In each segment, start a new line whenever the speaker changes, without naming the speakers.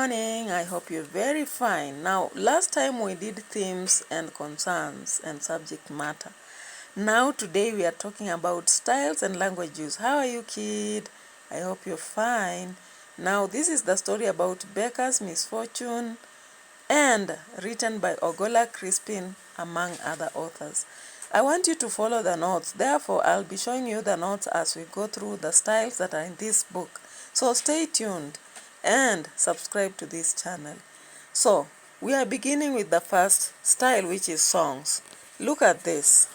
morning. I hope you're very fine. Now, last time we did themes and concerns and subject matter. Now, today we are talking about styles and language use. How are you, kid? I hope you're fine. Now, this is the story about Beka'S Misfortune and written by Ogola Crispin, among other authors. I want you to follow the notes. Therefore, I'll be showing you the notes as we go through the styles that are in this book. So stay tuned and subscribe to this channel. So, we are beginning with the first style, which is songs. Look at this.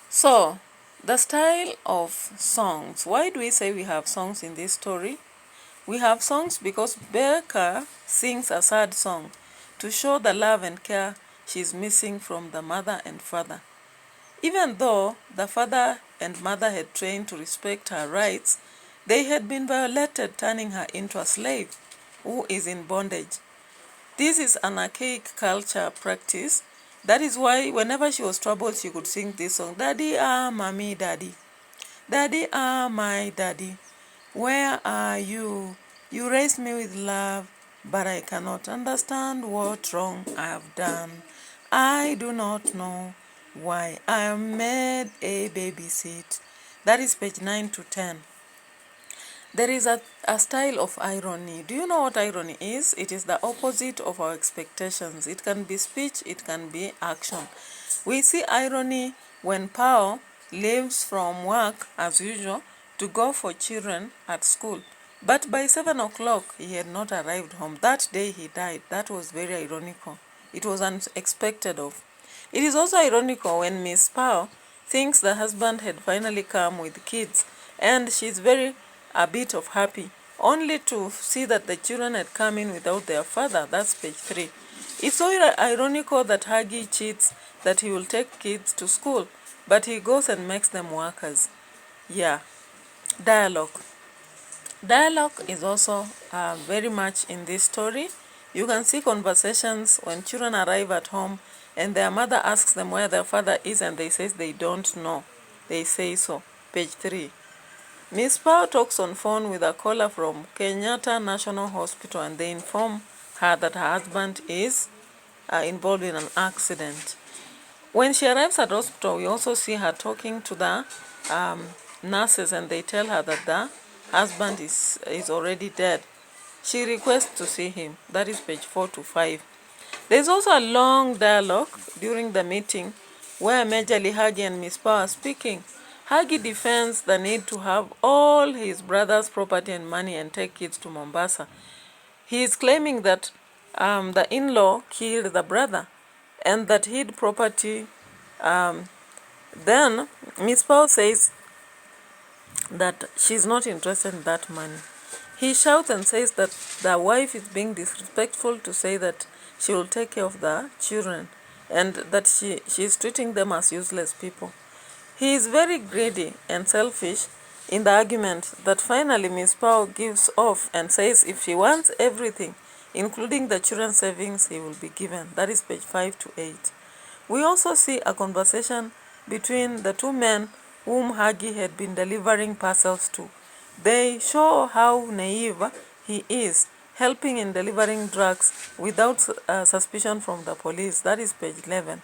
So, the style of songs. Why do we say we have songs in this story? We have songs because Beka sings a sad song to show the love and care she's missing from the mother and father. Even though the father and mother had trained to respect her rights, they had been violated, turning her into a slave who is in bondage. This is an archaic culture practice. That is why whenever she was troubled, she could sing this song, "Daddy, ah, mommy, daddy. Daddy, ah, my daddy. Where are you? You raised me with love, but I cannot understand what wrong I have done. I do not know why I am made a babysit." That is page 9 to 10. There is a style of irony. Do you know what irony is? It is the opposite of our expectations. It can be speech, it can be action. We see irony when Pao leaves from work as usual to go for children at school. But by 7 o'clock, he had not arrived home. That day he died. That was very ironical. It was unexpected of. It is also ironical when Miss Pao thinks the husband had finally come with kids, and she's a bit of happy, only to see that the children had come in without their father. That's page 3. It's so ironical that Hagi cheats that he will take kids to school, but he goes and makes them workers. Yeah. Dialogue. Dialogue is also very much in this story. You can see conversations when children arrive at home and their mother asks them where their father is and they say they don't know. They say so. Page 3. Miss Pao talks on phone with a caller from Kenyatta National Hospital and they inform her that her husband is involved in an accident. When she arrives at hospital, we also see her talking to the nurses and they tell her that the husband is already dead. She requests to see him. That is page 4 to 5. There is also a long dialogue during the meeting where Majorly Hagi and Miss Pao are speaking. Hagi defends the need to have all his brother's property and money and take kids to Mombasa. He is claiming that the in-law killed the brother and that hid property. Then Miss Pao says that she's not interested in that money. He shouts and says that the wife is being disrespectful to say that she will take care of the children and that she is treating them as useless people. He is very greedy and selfish in the argument that finally Miss Pao gives off and says if she wants everything, including the children's savings, he will be given. That is page 5 to 8. We also see a conversation between the two men whom Hagi had been delivering parcels to. They show how naive he is, helping in delivering drugs without suspicion from the police. That is page 11.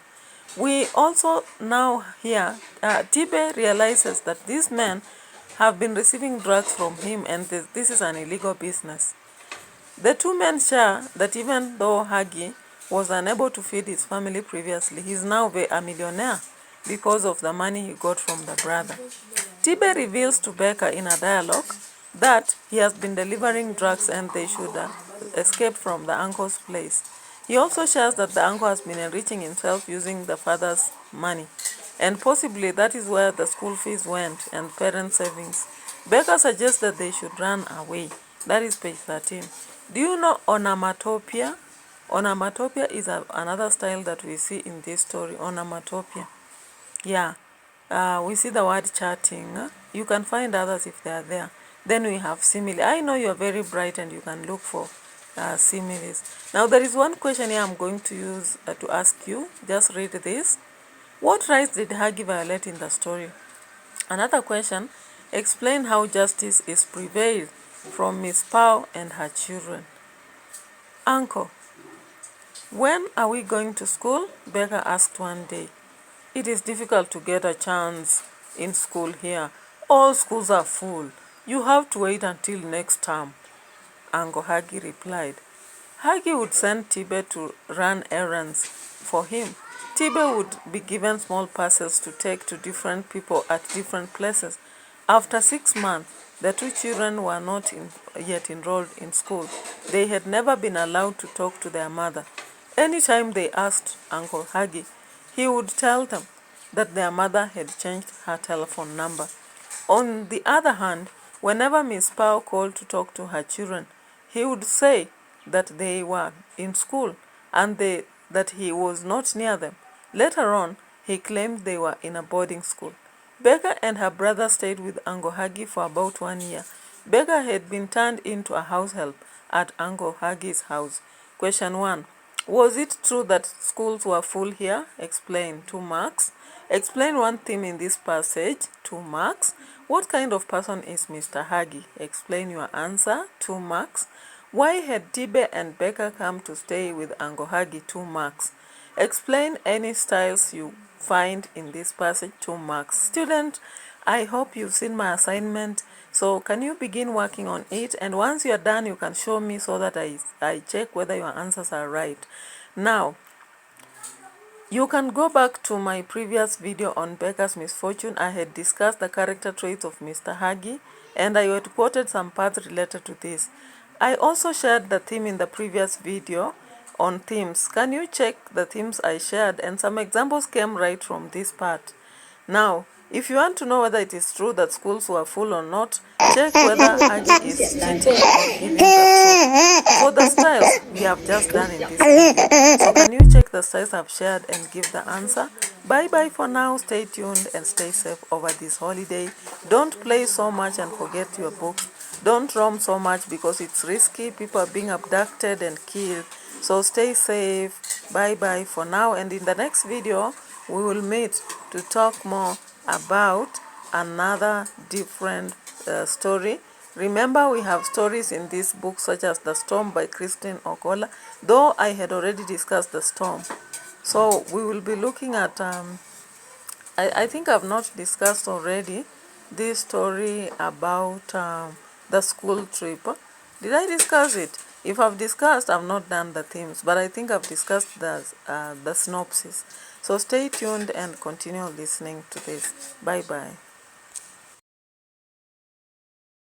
We also now hear Tibe realizes that these men have been receiving drugs from him and this is an illegal business. The two men share that even though Hagi was unable to feed his family previously, he is now a millionaire because of the money he got from the brother. Tibe reveals to Beka in a dialogue that he has been delivering drugs and they should escape from the uncle's place. He also shares that the uncle has been enriching himself using the father's money, and possibly that is where the school fees went and parent savings. Beka suggests that they should run away. That is page 13. Do you know onomatopoeia? Onomatopoeia is another style that we see in this story, onomatopoeia. Yeah, we see the word chatting. You can find others if they are there. Then we have simile. I know you are very bright and you can look for similes. Now there is one question here I'm going to use to ask you. Just read this. What rights did Hagi violate in the story? Another question, Explain how justice is prevailed from Miss Pao and her children. Uncle, when are we going to school? Beka asked one day. It is difficult to get a chance in school here. All schools are full. You have to wait until next term, Uncle Hagi replied. Hagi would send Tibe to run errands for him. Tibe would be given small parcels to take to different people at different places. After 6 months, the two children were not yet enrolled in school. They had never been allowed to talk to their mother. Anytime they asked Uncle Hagi, he would tell them that their mother had changed her telephone number. On the other hand, whenever Miss Pao called to talk to her children, he would say that they were in school and that he was not near them. Later on, he claimed they were in a boarding school. Beka and her brother stayed with Uncle Hagi for about 1 year. Beka had been turned into a house help at Uncle Hagi's house. Question 1. Was it true that schools were full here? Explain. 2 marks. Explain one theme in this passage. 2 marks. What kind of person is Mr. Hagi? Explain your answer. 2 marks. Why had Tibe and Beka come to stay with Uncle Hagi? 2 marks. Explain any styles you find in this passage. 2 marks. Student, I hope you've seen my assignment. So can you begin working on it? And once you're done, you can show me so that I check whether your answers are right. Now, you can go back to my previous video on Beka'S Misfortune. I had discussed the character traits of Mr. Hagi, and I had quoted some parts related to this. I also shared the theme in the previous video on themes. Can you check the themes I shared? And some examples came right from this part. Now, if you want to know whether it is true that schools were full or not, check whether Hagi is cheating or giving the truth. For the styles, we have just done in this video. So can you check the styles I've shared and give the answer? Bye bye for now. Stay tuned and stay safe over this holiday. Don't play so much and forget your books. Don't roam so much because it's risky. People are being abducted and killed. So stay safe. Bye bye for now. And in the next video, we will meet to talk more about another different story. Remember, we have stories in this book such as The Storm by Christine Okola, though I had already discussed The Storm. So we will be looking at, I think I've not discussed already this story about the school trip. Did I discuss it? If I've discussed, I've not done the themes, but I think I've discussed the synopsis. So stay tuned and continue listening to this. Bye-bye.